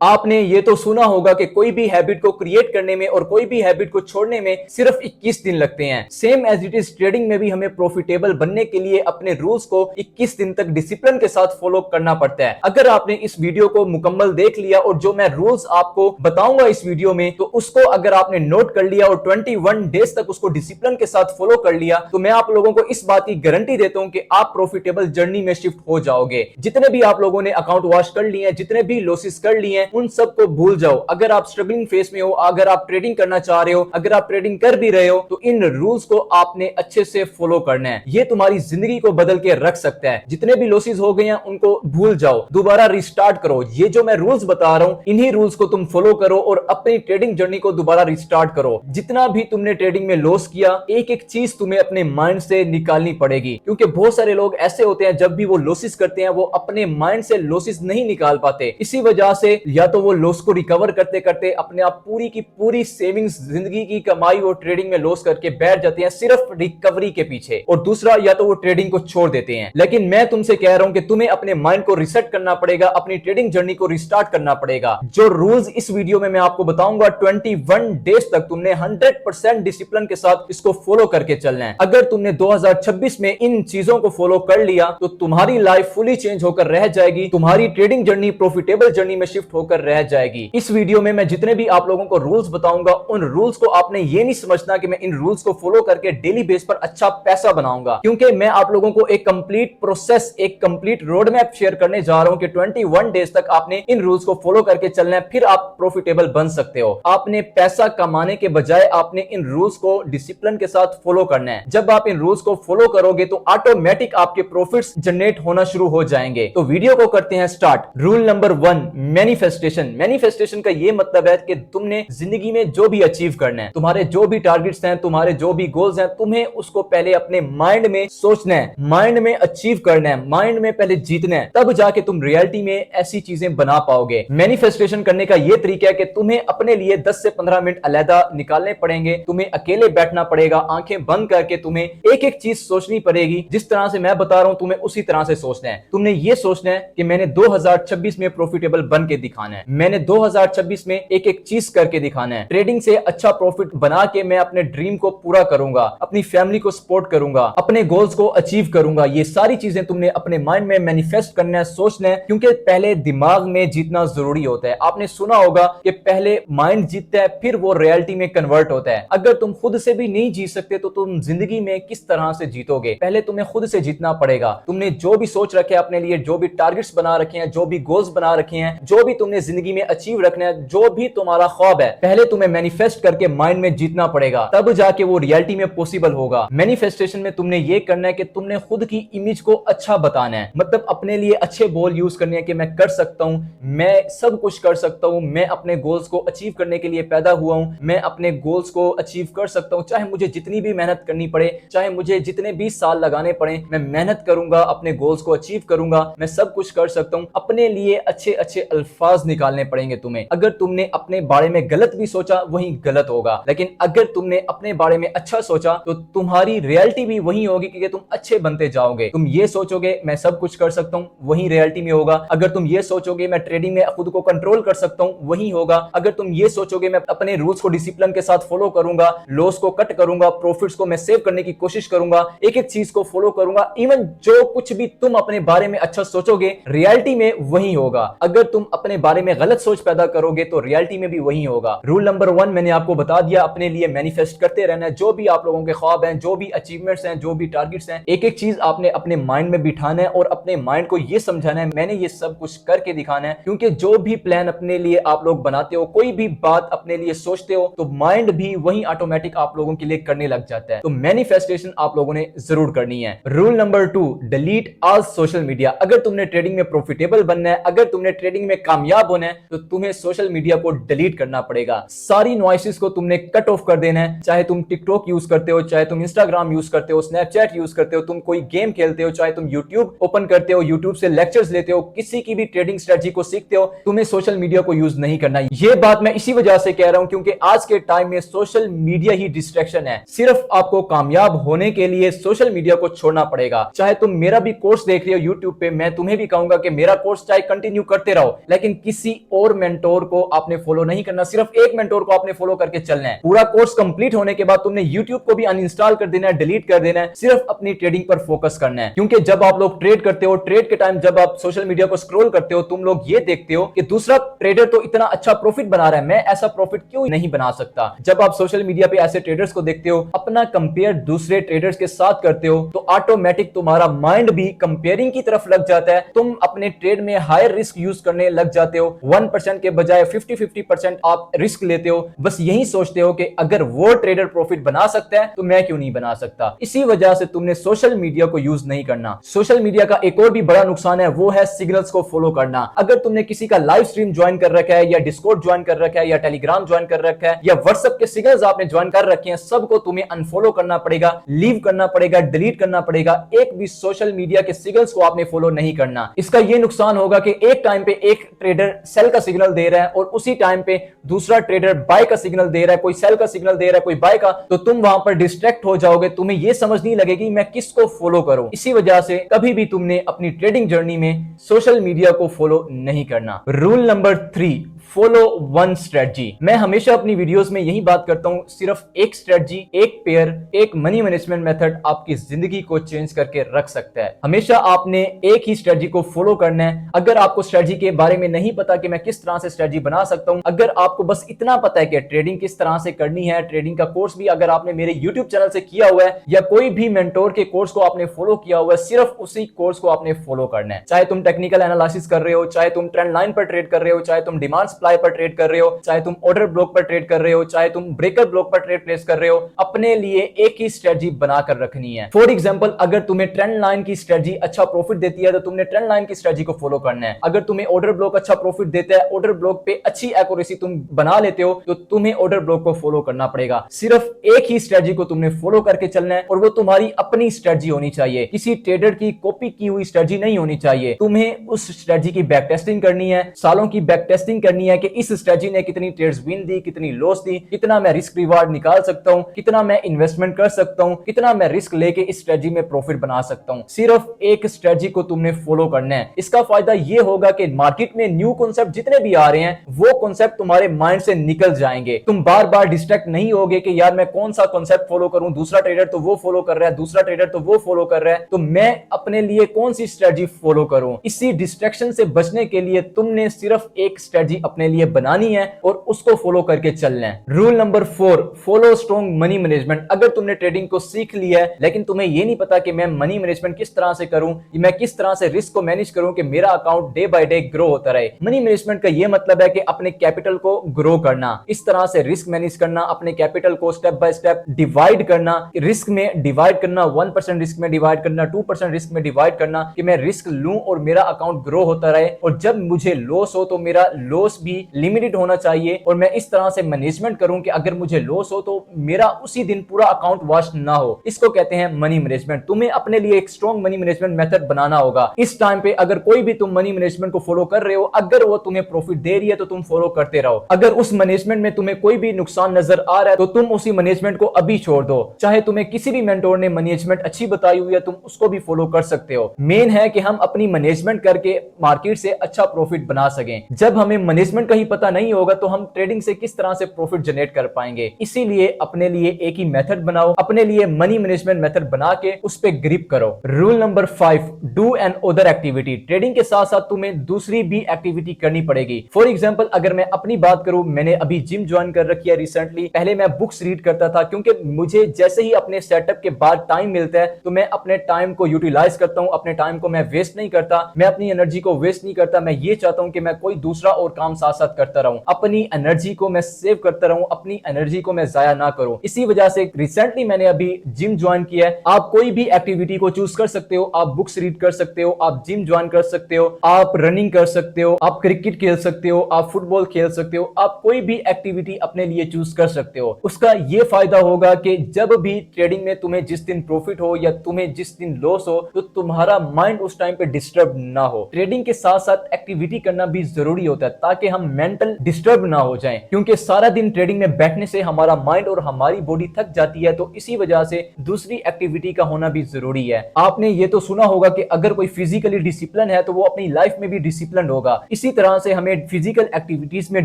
आपने ये तो सुना होगा कि कोई भी हैबिट को क्रिएट करने में और कोई भी हैबिट को छोड़ने में सिर्फ 21 दिन लगते हैं। Same as it is trading में भी हमें प्रॉफिटेबल बनने के लिए अपने रूल्स को 21 दिन तक डिसिप्लिन के साथ फॉलो करना पड़ता है। अगर आपने इस वीडियो को मुकम्मल देख लिया और जो मैं रूल्स आपको बताऊंगा इस वीडियो में, तो उसको अगर आपने नोट कर लिया और 21 डेज तक उसको डिसिप्लिन के साथ फॉलो कर लिया, तो मैं आप लोगों को इस बात की गारंटी देता हूं कि आप प्रॉफिटेबल जर्नी में शिफ्ट हो जाओगे। जितने भी आप लोगों ने अकाउंट वॉश कर लिए हैं, जितने भी लॉसेस कर लिए हैं, उन सब को भूल जाओ। अगर आप स्ट्रगलिंग फेस में हो, अगर आप ट्रेडिंग करना चाह रहे हो, अगर आप ट्रेडिंग कर भी रहे हो, तो इन रूल्स को आपने अच्छे से फॉलो करना है। ये तुम्हारी जिंदगी को बदल के रख सकता है। जितने भी लॉसेस हो गए हैं उनको भूल जाओ, दोबारा रिस्टार्ट करो। ये जो मैं रूल्स बता रहा हूं, इन्हीं रूल्स को तुम फॉलो करो और अपनी ट्रेडिंग जर्नी को दोबारा रिस्टार्ट करो। जितना भी तुमने ट्रेडिंग में लॉस किया, एक एक चीज तुम्हें अपने माइंड से निकालनी पड़ेगी, क्योंकि बहुत सारे लोग ऐसे होते हैं जब भी वो लॉसेस करते हैं वो अपने माइंड से लॉसेस नहीं निकाल पाते। इसी वजह से या तो वो लॉस को रिकवर करते करते अपने आप पूरी की पूरी सेविंग्स, जिंदगी की कमाई और ट्रेडिंग में लॉस करके बैठ जाते हैं सिर्फ रिकवरी के पीछे, और दूसरा या तो वो ट्रेडिंग को छोड़ देते हैं। लेकिन मैं तुमसे कह रहा हूं कि तुम्हें अपने माइंड को रिसेट करना पड़ेगा, अपनी ट्रेडिंग जर्नी को रिस्टार्ट करना पड़ेगा। जो रूल्स इस वीडियो में मैं आपको बताऊंगा, 21 डेज तक तुमने 100% डिसिप्लिन के साथ इसको फॉलो करके चलना है। अगर तुमने 2026 में इन चीजों को फॉलो कर लिया तो तुम्हारी लाइफ फुली चेंज होकर रह जाएगी, तुम्हारी ट्रेडिंग जर्नी प्रॉफिटेबल जर्नी में शिफ्ट होकर रह जाएगी। इस वीडियो में मैं जितने भी आप लोगों को रूल्स बताऊंगा, उन रूल्स को आपने ये नहीं समझना कि मैं इन रूल्स को फॉलो करके डेली बेस पर अच्छा पैसा बनाऊंगा, क्योंकि मैं आप लोगों को एक कंप्लीट प्रोसेस, एक कंप्लीट रोड मैप शेयर करने जा रहा हूं कि 21 डेज तक आपने इन रूल्स को फॉलो करके चलना है, फिर आप प्रॉफिटेबल बन सकते हो। आपने पैसा कमाने के बजाय आपने इन रूल्स को डिसिप्लिन के साथ फॉलो करना है। जब आप इन रूल्स को फॉलो करोगे तो ऑटोमेटिक आपके प्रॉफिट्स जनरेट होना शुरू हो जाएंगे। तो वीडियो को करते हैं start. Rule number 1, manifestation. Manifestation का ये मतलब है कि तुमने जिंदगी में जो भी अचीव करना है, तुम्हारे जो भी टारगेट्स हैं, तुम्हारे जो भी गोल्स हैं, तुम्हें उसको पहले अपने माइंड में सोचना है, माइंड में अचीव करना है, माइंड में पहले जीतना है, तब जाके तुम रियलिटी में ऐसी चीजें बना पाओगे। मैनिफेस्टेशन करने का ये तरीका है कि तुम्हें अपने लिए 10 से 15 मिनट अलग निकालने पड़ेंगे। तुम्हें अकेले बैठना पड़ेगा, आंखें बंद करके तुम्हें एक एक चीज सोचनी पड़ेगी। जिस तरह से मैं बता रहा हूं तुम्हें उसी तरह से सोचना है। तुमने ये सोचना है कि मैंने 2026 में प्रॉफिटेबल बन के दिखाना है, मैंने 2026 में एक एक चीज करके दिखाना है, ट्रेडिंग से अच्छा प्रॉफिट बना के मैं अपने ड्रीम को पूरा करूंगा, अपनी फैमिली को सपोर्ट करूंगा, अपने गोल्स को अचीव करूंगा। ये सारी चीजें तुमने अपने माइंड में मैनिफेस्ट करना है, सोचना है, क्योंकि पहले दिमाग में जीतना जरूरी होता है। आपने सुना होगा कि पहले माइंड जीतता है, फिर वो रियलिटी में कन्वर्ट होता है। अगर तुम खुद से भी नहीं जीत सकते तो तुम जिंदगी में किस तरह से जीतोगे? पहले तुम्हें खुद से जीतना पड़ेगा। तुमने जो भी सोच रखे अपने लिए, जो भी टारगेट्स बना रखे हैं, जो भी गोल्स बना रखे हैं, जो भी तुमने जिंदगी में अचीव रखना है, जो भी तुम्हारा ख्वाब है, पहले तुम्हें मैनिफेस्ट करके माइंड में जीतना पड़ेगा, तब जाके वो रियलिटी में पॉसिबल होगा। मैनिफेस्टेशन में तुमने ये करना है कि तुमने खुद की इमेज को अच्छा बताना है, मतलब अपने लिए अच्छे बोल यूज करने हैं कि मैं कर सकता हूं, मैं सब कुछ कर सकता हूं, मैं अपने गोल्स को अचीव करने के लिए पैदा हुआ हूं, मैं अपने गोल्स को अचीव कर सकता हूं, चाहे मुझे जितनी भी मेहनत करनी पड़े, चाहे मुझे जितने भी साल लगाने पड़े, मैं मेहनत करूंगा, अपने गोल्स को अचीव करूंगा, मैं सब कुछ कर सकता हूं। अपने लिए अच्छे अच्छे अल्फाज निकालने पड़ेंगे तुम्हें। अगर तुमने अपने बारे में गलत भी सोचा वही गलत होगा, लेकिन अगर तुमने अपने बारे में अच्छा सोचा तो तुम्हारी रियलिटी भी वही होगी, क्योंकि तुम अच्छे बनते जाओगे। तुम ये सोचोगे मैं सब कुछ कर सकता हूं, वही रियलिटी में होगा। अगर तुम ये सोचोगे मैं ट्रेडिंग में खुद को कंट्रोल कर सकता हूं, वही होगा। अगर तुम ये सोचोगे मैं अपने रूल्स को डिसिप्लिन के साथ फॉलो करूंगा, लॉस को कट करूंगा, प्रॉफिट्स को मैं सेव करने की कोशिश करूंगा, एक एक चीज को फॉलो करूंगा, इवन जो कुछ भी तुम अपने बारे में अच्छा सोचोगे रियलिटी में वही होगा। अगर तुम अपने बारे में गलत सोच पैदा करोगे तो रियलिटी में भी वही होगा। रूल नंबर 1 मैंने आपको बता दिया, अपने लिए मैनिफेस्ट करते रहना है। जो भी आप लोगों के ख्वाब हैं, जो भी अचीवमेंट्स हैं, जो भी टारगेट्स हैं, एक एक चीज आपने अपने माइंड में बिठाना है और अपने माइंड को यह समझाना है मैंने ये सब कुछ करके दिखाना है। क्योंकि जो भी प्लान अपने लिए आप लोग बनाते हो, कोई भी बात अपने लिए सोचते हो, तो माइंड भी वही ऑटोमेटिक आप लोगों के लिए करने लग जाता है। तो मैनिफेस्टेशन आप लोगों ने जरूर करनी है। Rule number 2, delete all social media. अगर तुमने ट्रेडिंग में प्रॉफिटेबल बनना है, अगर तुमने ट्रेडिंग में कामयाब होना है, तो तुम्हें सोशल मीडिया को डिलीट करना पड़ेगा। सारी नॉइसेस को तुमने कट ऑफ कर देना है। चाहे तुम टिकटॉक यूज करते हो, चाहे तुम इंस्टाग्राम यूज करते हो, स्नैपचैट यूज करते हो, तुम कोई गेम खेलते हो, चाहे तुम यूट्यूब ओपन करते हो, यूट्यूब से लेक्चर्स लेते हो, किसी की भी ट्रेडिंग स्ट्रेटजी को सीखते हो, तुम्हें सोशल मीडिया को यूज नहीं करना। ये बात मैं इसी वजह से कह रहा हूं क्योंकि आज के टाइम में सोशल मीडिया ही डिस्ट्रैक्शन है। सिर्फ आपको कामयाब होने के लिए सोशल मीडिया को छोड़ना पड़ेगा। चाहे तुम मेरा भी कोर्स देख रहे हो यूट्यूब पे, मैं तुम्हें भी कहूंगा कि मेरा कोर्स चाहे कंटिन्यू करते रहो, लेकिन किसी और मेंटोर को आपने फॉलो नहीं करना, सिर्फ एक मेंटोर को आपने फॉलो करके चलना है। पूरा कोर्स कंप्लीट होने के बाद तुमने यूट्यूब को भी अनइंस्टॉल कर देना है, डिलीट कर देना है, सिर्फ अपनी ट्रेडिंग पर फोकस करना है। क्योंकि जब आप लोग ट्रेड करते हो, ट्रेड के टाइम जब आप सोशल मीडिया को स्क्रॉल करते हो, तुम लोग ये देखते हो कि दूसरा ट्रेडर तो इतना अच्छा प्रॉफिट बना रहा है, मैं ऐसा प्रॉफिट क्यों नहीं बना सकता। जब आप सोशल मीडिया पे ऐसे ट्रेडर्स को देखते हो, अपना कंपेयर दूसरे ट्रेडर्स के साथ करते हो, तो ऑटोमेटिक तुम्हारा माइंड भी कंपेयरिंग की तरफ लग जाता है। तुम अपने ट्रेड में हायर रिस्क यूज करने लग जाते हो। 1% के बजाय 50-50% आप रिस्क लेते हो। बस यही सोचते हो कि अगर वो ट्रेडर प्रॉफिट बना सकता है तो मैं क्यों नहीं बना सकता। इसी वजह से तुमने सोशल मीडिया को यूज नहीं करना। सोशल मीडिया का एक और भी बड़ा नुकसान है, वो है सिग्नल्स को फॉलो करना। अगर तुमने किसी का लाइव स्ट्रीम ज्वाइन कर रखा है, या डिस्कॉर्ड ज्वाइन कर रखा है, या टेलीग्राम ज्वाइन कर रखा है, या व्हाट्सएप के सिग्नल्स आपने ज्वाइन कर रखे हैं, सबको तुम्हें अनफॉलो करना पड़ेगा, लीव करना पड़ेगा, डिलीट करना पड़ेगा। एक भी सोशल मीडिया के सिग्नल्स को आपने फॉलो नहीं करना। इसका यह नुकसान होगा कि एक टाइम पे एक ट्रेडर सेल का सिग्नल दे रहा है और उसी टाइम पे दूसरा ट्रेडर बाय का सिग्नल दे रहा है, कोई सेल का सिग्नल दे रहा है, कोई बाय का, तो तुम वहां पर डिस्ट्रैक्ट हो जाओगे। तुम्हें यह समझ नहीं लगेगी मैं किसको फॉलो करूं। इसी वजह से कभी भी तुमने अपनी ट्रेडिंग जर्नी में सोशल मीडिया को फॉलो नहीं करना। Rule number 3, follow one strategy. मैं हमेशा अपनी वीडियोस में यही बात करता हूं, सिर्फ एक स्ट्रेटजी, एक पेयर, एक मनी मैनेजमेंट मेथड आपकी जिंदगी को चेंज करके रख सकता है। हमेशा आपने एक ही स्ट्रेटजी को फॉलो करना है। अगर आपको स्ट्रेटजी के बारे में नहीं पता कि मैं किस तरह से स्ट्रेटजी बना सकता हूं, अगर आपको बस इतना पता है कि ट्रेडिंग किस तरह से करनी है, ट्रेडिंग का कोर्स भी अगर आपने मेरे यूट्यूब चैनल से किया हुआ है, या कोई भी मेंटोर के कोर्स को आपने फॉलो किया हुआ है, सिर्फ उसी कोर्स को आपने फॉलो करना है। चाहे तुम टेक्निकल एनालिसिस कर रहे हो, चाहे तुम ट्रेंड लाइन पर ट्रेड कर रहे हो, चाहे तुम डिमांड सप्लाई पर ट्रेड कर रहे हो, चाहे तुम ऑर्डर ब्लॉक पर ट्रेड कर रहे हो, चाहे तुम ब्रेकर ब्लॉक पर ट्रेड प्लेस कर रहे हो, अपने लिए एक ही स्ट्रेटजी बनाकर रखनी है। फॉर एग्जांपल, अगर तुम्हें ट्रेंड लाइन की स्ट्रेटजी अच्छा प्रॉफिट देती है तो तुमने ट्रेंड लाइन की स्ट्रेटजी को फॉलो करना है। अगर तुम्हें ऑर्डर ब्लॉक अच्छा प्रॉफिट देता है, ऑर्डर ब्लॉक पे अच्छी एक्यूरेसी तुम बना लेते हो, तो तुम्हें ऑर्डर ब्लॉक को फॉलो करना पड़ेगा। सिर्फ एक ही स्ट्रेटजी को तुमने फॉलो करके चलना है और वो तुम्हारी अपनी स्ट्रेटजी होनी चाहिए, किसी ट्रेडर की कॉपी की हुई स्ट्रेटजी नहीं होनी चाहिए। तुम्हें उस स्ट्रेटजी की बैक टेस्टिंग करनी है, सालों की बैक टेस्टिंग करनी है कि इस स्ट्रेटजी ने कितनी ट्रेड्स विन दी, कितनी लॉस दी, कितना मैं रिस्क रिवार्ड निकाल सकता हूं, कितना मैं इन्वेस्टमेंट कर सकता हूं, कितना मैं रिस्क लेके इस स्ट्रेटजी में प्रॉफिट बना सकता हूं। सिर्फ एक स्ट्रेटजी को तुमने फॉलो करना है। इसका फायदा यह होगा कि मार्केट में न्यू कॉन्सेप्ट जितने भी आ रहे हैं, वो कॉन्सेप्ट तुम्हारे माइंड से निकल जाएंगे। तुम बार बार डिस्ट्रैक्ट नहीं होगे कि यार मैं कौन सा कॉन्सेप्ट फॉलो करूं, दूसरा ट्रेडर तो वो फॉलो कर रहा है, दूसरा ट्रेडर तो वो फॉलो कर रहा है, तो मैं अपने लिए कौन सी स्ट्रेटजी फॉलो करूं। इसी डिस्ट्रैक्शन से बचने के लिए तुमने सिर्फ एक स्ट्रेटजी अपने लिए बनानी है और उसको फॉलो करके चलना है। Rule number 4, follow strong money management. अगर तुमने ट्रेडिंग को सीख लिया है लेकिन तुम्हें यह नहीं पता कि मैं मनी मैनेजमेंट किस तरह से करूं, मैं किस तरह से रिस्क को मैनेज करूं कि मेरा account day by day grow होता रहे। मनी मैनेजमेंट का यह मतलब है कि अपने कैपिटल को ग्रो करना, इस तरह से रिस्क मैनेज करना, अपने कैपिटल को स्टेप बाय स्टेप डिवाइड करना, रिस्क में डिवाइड करना, 1% रिस्क में डिवाइड करना, 2% रिस्क में डिवाइड करना, कि मैं रिस्क लूं और मेरा अकाउंट ग्रो होता रहे, और जब मुझे लॉस हो तो मेरा लॉस भी लिमिटेड होना चाहिए, और मैं इस तरह से मैनेजमेंट करूं कि अगर मुझे लॉस हो तो मेरा उसी दिन पूरा अकाउंट वॉश ना हो। इसको कहते हैं मनी मैनेजमेंट। तुम्हें अपने लिए एक स्ट्रॉन्ग मनी मैनेजमेंट मेथड बनाना होगा। इस टाइम पे अगर कोई भी तुम मनी मैनेजमेंट को फॉलो कर रहे हो, अगर वो तुम्हें प्रॉफिट दे रही है तो तुम फॉलो करते रहो। अगर उस मैनेजमेंट में तुम्हें कोई भी नुकसान नजर आ रहा है तो तुम उसी मैनेजमेंट को अभी छोड़ दो। चाहे तुम्हें किसी भी मेंटोर ने मैनेजमेंट अच्छी बताई हुई है, तुम उसको भी फॉलो कर सकते हो। मेन है कि हम अपनी मैनेजमेंट करके मार्केट से अच्छा प्रॉफिट बना सकें। जब हमें मैनेजमेंट का ही पता नहीं होगा तो हम ट्रेडिंग से किस तरह से प्रॉफिट जनरेट कर पाएंगे। इसीलिए अपने लिए एक ही मेथड बनाओ, अपने लिए मनी मैनेजमेंट मेथड बना के उस पे ग्रिप करो। Rule number 5, do an other activity. Trading के साथ साथ तुम्हें दूसरी भी एक्टिविटी करनी पड़ेगी। फॉर एग्जांपल, अगर मैं अपनी बात करूं, मैंने अभी जिम ज्वाइन कर रखी है रिसेंटली। पहले मैं बुक्स रीड करता था, क्योंकि मुझे जैसे ही अपने सेटअप के बाद टाइम मिलता है तो मैं अपने टाइम को यूटिलाइज करता हूं। अपने टाइम को मैं वेस्ट नहीं करता, मैं अपनी एनर्जी को वेस्ट नहीं करता। मैं ये चाहता हूं कि मैं कोई दूसरा और काम साथ साथ करता रहूं, अपनी एनर्जी को मैं सेव करता रहूं, अपनी एनर्जी को मैं जाया ना करूं। इसी वजह से रिसेंटली मैंने अभी जिम ज्वाइन किया है। आप कोई भी एक्टिविटी को चूज कर सकते हो। आप बुक्स रीड कर सकते हो, आप जिम ज्वाइन कर सकते हो, आप रनिंग कर सकते हो, आप क्रिकेट खेल सकते हो, आप फुटबॉल खेल सकते हो। आप कोई भी एक्टिविटी अपने लिए चूज कर सकते हो। उसका यह फायदा होगा कि जब भी ट्रेडिंग में तुम्हें जिस दिन प्रॉफिट हो या तुम्हें जिस दिन लॉस हो, तो तुम्हारा माइंड उस टाइम पे डिस्टर्ब ना हो। ट्रेडिंग के साथ साथ एक्टिविटी करना भी जरूरी होता है ताकि हम मेंटल डिस्टर्ब ना हो जाएं, क्योंकि सारा दिन ट्रेडिंग में बैठने से हमारा माइंड और हमारी बॉडी थक जाती है। तो इसी वजह से दूसरी एक्टिविटी का होना भी जरूरी है। आपने ये तो सुना होगा कि अगर कोई फिजिकली डिसिप्लिन है तो वो अपनी लाइफ में भी डिसिप्लिन होगा। इसी तरह से हमें फिजिकल एक्टिविटीज में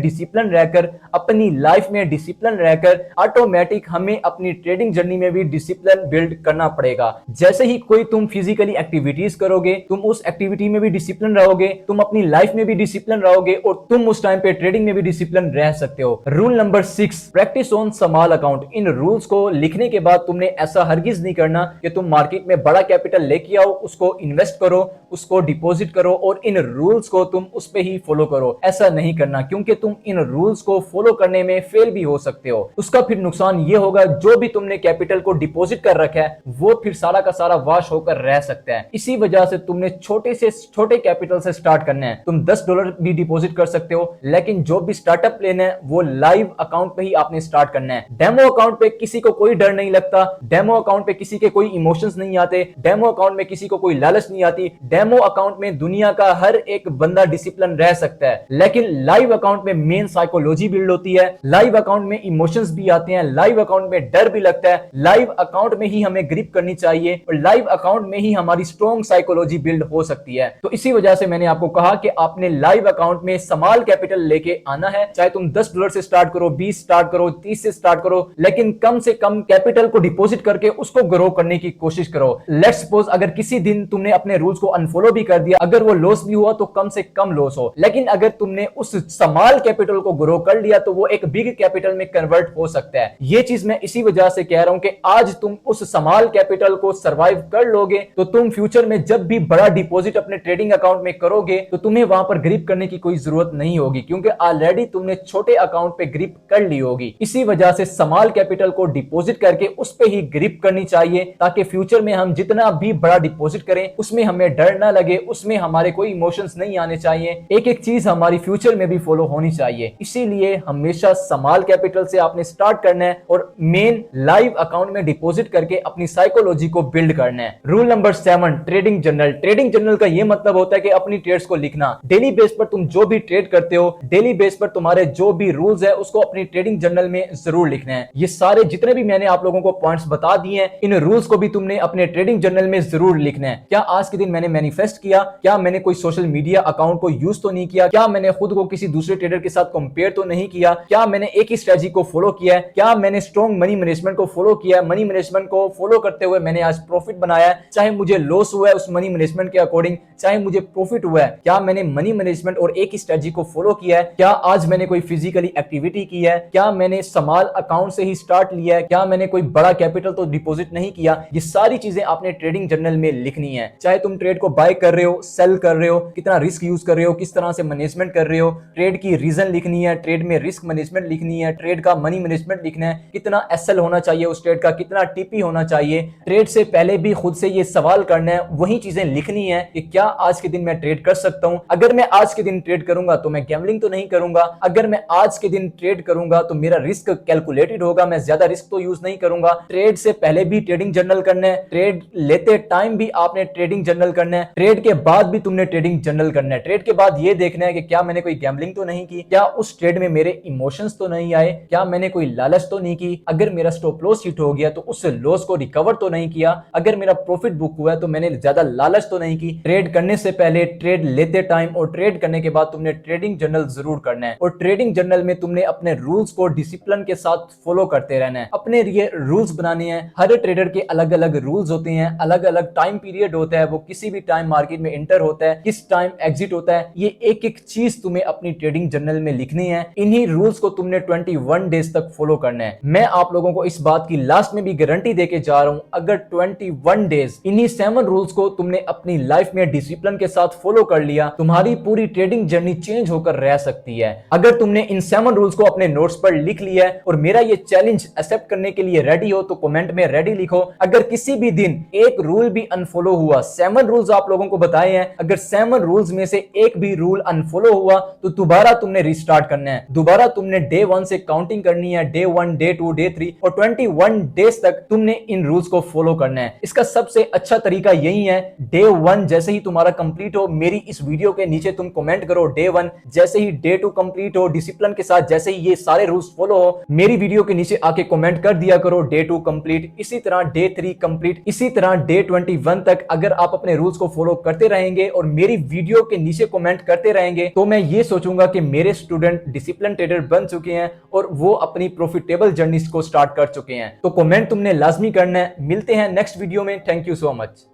डिसिप्लिन रहकर, अपनी लाइफ में डिसिप्लिन रहकर, ऑटोमेटिक हमें अपनी ट्रेडिंग जर्नी में भी डिसिप्लिन बिल्ड करना पड़ेगा। जैसे ही कोई तुम फिजिकली एक्टिविटीज करोगे, तुम उस एक्टिविटी में भी डिसिप्लिन रहोगे, तुम अपनी लाइफ में भी डिसिप्लिन रहोगे और तुम उस टाइम पे ट्रेडिंग में भी डिसिप्लिन रह सकते हो। Rule number 6, practice on small account. In rules को लिखने के बाद तुमने ऐसा हरगिज नहीं करना कि तुम मार्केट में बड़ा कैपिटल लेके आओ, उसको इन्वेस्ट करो, उसको डिपॉजिट करो और इन रूल्स को तुम उस पे ही फॉलो करो। ऐसा नहीं करना, क्योंकि तुम इन रूल्स को फॉलो करने में फेल भी हो सकते हो। उसका फिर नुकसान ये होगा, जो भी तुमने कैपिटल को डिपॉजिट कर रखा है वो फिर सारा का सारा वॉश होकर रह सकता है। इसी वजह से तुमने छोटे से छोटे कैपिटल से स्टार्ट करना है। तुम $10 भी डिपॉजिट कर सकते हो, लेकिन जो भी स्टार्टअप लेना है वो लाइव अकाउंट पे ही आपने स्टार्ट करना है। डेमो अकाउंट पे किसी को कोई डर नहीं लगता, डेमो अकाउंट पे किसी के कोई इमोशंस नहीं आते, डेमो अकाउंट में किसी को कोई लालच नहीं आती। डेमो अकाउंट में दुनिया का हर एक बंदा डिसिप्लिन रह सकता है, लेकिन लाइव अकाउंट में मेन साइकोलॉजी बिल्ड होती है। लाइव अकाउंट में इमोशंस भी आते हैं, लाइव अकाउंट में डर भी लगता है। लाइव अकाउंट में ही हमें ग्रिप करनी चाहिए और लाइव अकाउंट में ही हमारी स्ट्रॉन्ग साइकोलॉजी बिल्ड हो सकती है। तो इसी वजह से मैंने आपको कहा कि आपने लाइव अकाउंट में स्मॉल कैपिटल लेके आना है। चाहे तुम $10 से स्टार्ट करो, 20 स्टार्ट करो, 30 से स्टार्ट करो, लेकिन कम से कम कैपिटल को डिपॉजिट करके उसको ग्रो करने की कोशिश करो। लेट्स सपोज अगर किसी दिन तुमने अपने रूल्स को अनफॉलो भी कर दिया, अगर वो लॉस भी हुआ तो कम से कम लॉस हो, लेकिन अगर तुमने उस स्मॉल कैपिटल को ग्रो कर लिया तो वो एक बिग कैपिटल में कन्वर्ट हो सकता है। ये चीज मैं इसी वजह से कह रहा हूं कि आज तुम उस स्मॉल कैपिटल को सर्वाइव कर लोगे तो तुम फ्यूचर में जब भी बड़ा डिपॉजिट अपने ट्रेडिंग अकाउंट में करोगे तो तुम्हें वहां पर ग्रिप करने की कोई जरूरत नहीं होगी, क्योंकि ऑलरेडी तुमने छोटे अकाउंट पे ग्रिप कर ली होगी। इसी वजह से स्मॉल कैपिटल को डिपॉजिट करके उस पे ही ग्रिप करनी चाहिए, ताकि फ्यूचर में हम जितना भी बड़ा डिपॉजिट करें उसमें हमें डर ना लगे, उसमें हमारे कोई इमोशंस नहीं आने चाहिए। एक एक चीज हमारी फ्यूचर में भी फॉलो होनी चाहिए। इसीलिए हमेशा स्मॉल कैपिटल से आपने स्टार्ट करना है और मेन लाइव अकाउंट में डिपॉजिट करके अपनी साइकोलॉजी को बिल्ड करना है। Rule number 7, trading journal. Trading journal का यह मतलब होता है कि अपनी ट्रेड्स को लिखना। डेली बेस पर तुम जो भी ट्रेड करते हो, डेली बेस पर तुम्हारे जो भी रूल्स है उसको अपनी ट्रेडिंग जर्नल में जरूर लिखना है। ये सारे जितने भी मैंने आप लोगों को पॉइंट्स बता दिए हैं, इन रूल्स को भी तुमने अपने ट्रेडिंग जर्नल में जरूर लिखना है। क्या आज के दिन मैंने मैनिफेस्ट किया? क्या मैंने कोई सोशल मीडिया अकाउंट को यूज तो नहीं किया? क्या मैंने खुद को किसी दूसरे ट्रेडर के साथ कंपेयर तो नहीं किया? क्या मैंने एक ही स्ट्रेटजी को फॉलो किया है? क्या मैंने स्ट्रॉन्ग मनी मैनेजमेंट को फॉलो किया है? मनी मैनेजमेंट को फॉलो करते हुए मैंने आज प्रॉफिट बनाया है, चाहे मुझे लॉस हुआ है उस मनी मैनेजमेंट के अकॉर्डिंग, चाहे मुझे प्रॉफिट हुआ है। क्या मैंने मनी मैनेजमेंट और एक ही स्ट्रेटजी को फॉलो किया है? क्या आज मैंने कोई फिजिकली एक्टिविटी की है? क्या मैंने स्मॉल अकाउंट से ही स्टार्ट लिया है? क्या मैंने कोई बड़ा कैपिटल तो डिपॉजिट नहीं किया? ये सारी चीजें आपने ट्रेडिंग जर्नल में लिखनी है। चाहे तुम ट्रेड को बाय कर रहे हो, सेल कर रहे हो, कितना रिस्क यूज कर रहे हो, किस तरह से मैनेजमेंट कर रहे हो, ट्रेड की रीजन लिखनी है, ट्रेड में रिस्क मैनेजमेंट लिखनी है, ट्रेड का मनी मैनेजमेंट लिखना है, कितना एसएल होना चाहिए उस ट्रेड का, कितना टीपी होना चाहिए। ट्रेड से पहले भी खुद से ये सवाल करना है, वही चीजें लिखनी है कि क्या आज के दिन मैं ट्रेड कर सकता हूं? अगर मैं आज के दिन ट्रेड करूंगा तो मैं गैम्बलिंग तो नहीं करूंगा। अगर मैं आज के दिन ट्रेड करूंगा तो मेरा रिस्क कैलकुलेटेड होगा, मैं ज्यादा रिस्क तो यूज नहीं करूंगा। ट्रेड से पहले भी ट्रेडिंग जर्नल करना है, ट्रेड लेते टाइम भी आपने ट्रेडिंग जर्नल करना है, ट्रेड के बाद भी तुमने ट्रेडिंग जर्नल करना है। ट्रेड के बाद ये देखना है कि क्या मैंने कोई गैम्बलिंग तो नहीं की, क्या उस ट्रेड में मेरे इमोशंस तो नहीं आए, क्या मैंने कोई लालच तो नहीं की, अगर मेरा स्टॉप लॉस हिट हो गया तो उस लॉस को रिकवर तो नहीं किया, अगर मेरा प्रॉफिट बुक हुआ तो मैंने ज्यादा लालच तो नहीं की। ट्रेड करने से पहले, ट्रेड लेते टाइम और ट्रेड करने के बाद तुमने ट्रेडिंग जर्नल जरूर करना है। और ट्रेडिंग जर्नल में तुमने अपने रूल्स को डिसिप्लिन के साथ फॉलो करते रहना है। अपने लिए रूल्स बनाने हैं। हर ट्रेडर के अलग अलग रूल्स होते हैं, अलग अलग टाइम पीरियड होता है, वो किसी भी टाइम मार्केट में एंटर होता है, किस टाइम एग्जिट होता है, ये एक एक चीज तुम्हें अपनी ट्रेडिंग जर्नल में लिखनी है। इन्हीं रूल्स को तुमने 21 डेज तक फॉलो करना है। मैं आप लोगों को इस बात की लास्ट में भी गारंटी देके जा रहा हूं, अगर 21 डेज इन्हीं 7 रूल्स को तुमने अपनी लाइफ में डिसिप्लिन के साथ फॉलो कर लिया, तुम्हारी पूरी ट्रेडिंग जर्नी चेंज होकर रह सकती है। अगर तुमने इन 7 रूल्स को अपने नोट्स पर लिख लिया है और मेरा ये चैलेंज एक्सेप्ट करने के लिए रेडी हो तो कमेंट में रेडी लिखो। अगर किसी भी दिन एक रूल भी अनफॉलो हुआ, 7 रूल्स आप लोगों को बताए हैं, अगर 7 रूल्स में से एक भी रूल अनफॉलो हुआ तो दोबारा तुमने रिस्टार्ट करना है। दोबारा तुमने डे 1 से काउंटिंग करनी है, डे 1, डे 2, डे 3 और 21 डेज तक तुमने इन रूल्स को फॉलो करना है। इसका सबसे अच्छा तरीका यही है, डे 1 जैसे ही तुम्हारा कंप्लीट हो, मेरी इस वीडियो के नीचे तुम कमेंट करो डे 1, जैसे ही डे 2 कंप्लीट हो, डिसिप्लिन के साथ जैसे ही ये सारे रूल्स फॉलो हो, मेरी वीडियो के नीचे आके कमेंट कर दिया करो डे 2 कंप्लीट, इसी तरह डे 3 कंप्लीट, इसी तरह डे 21 तक अगर आप अपने रूल्स को फॉलो करते रहेंगे और मेरी वीडियो के नीचे कमेंट करते रहेंगे तो मैं ये सोचूंगा कि मेरे स्टूडेंट डिसिप्लिन ट्रेडर बन चुके हैं और वो अपनी प्रॉफिटेबल जर्नी को स्टार्ट कर चुके हैं। तो कमेंट तुमने लाजमी करना है। मिलते हैं नेक्स्ट वीडियो में। Thank you so much.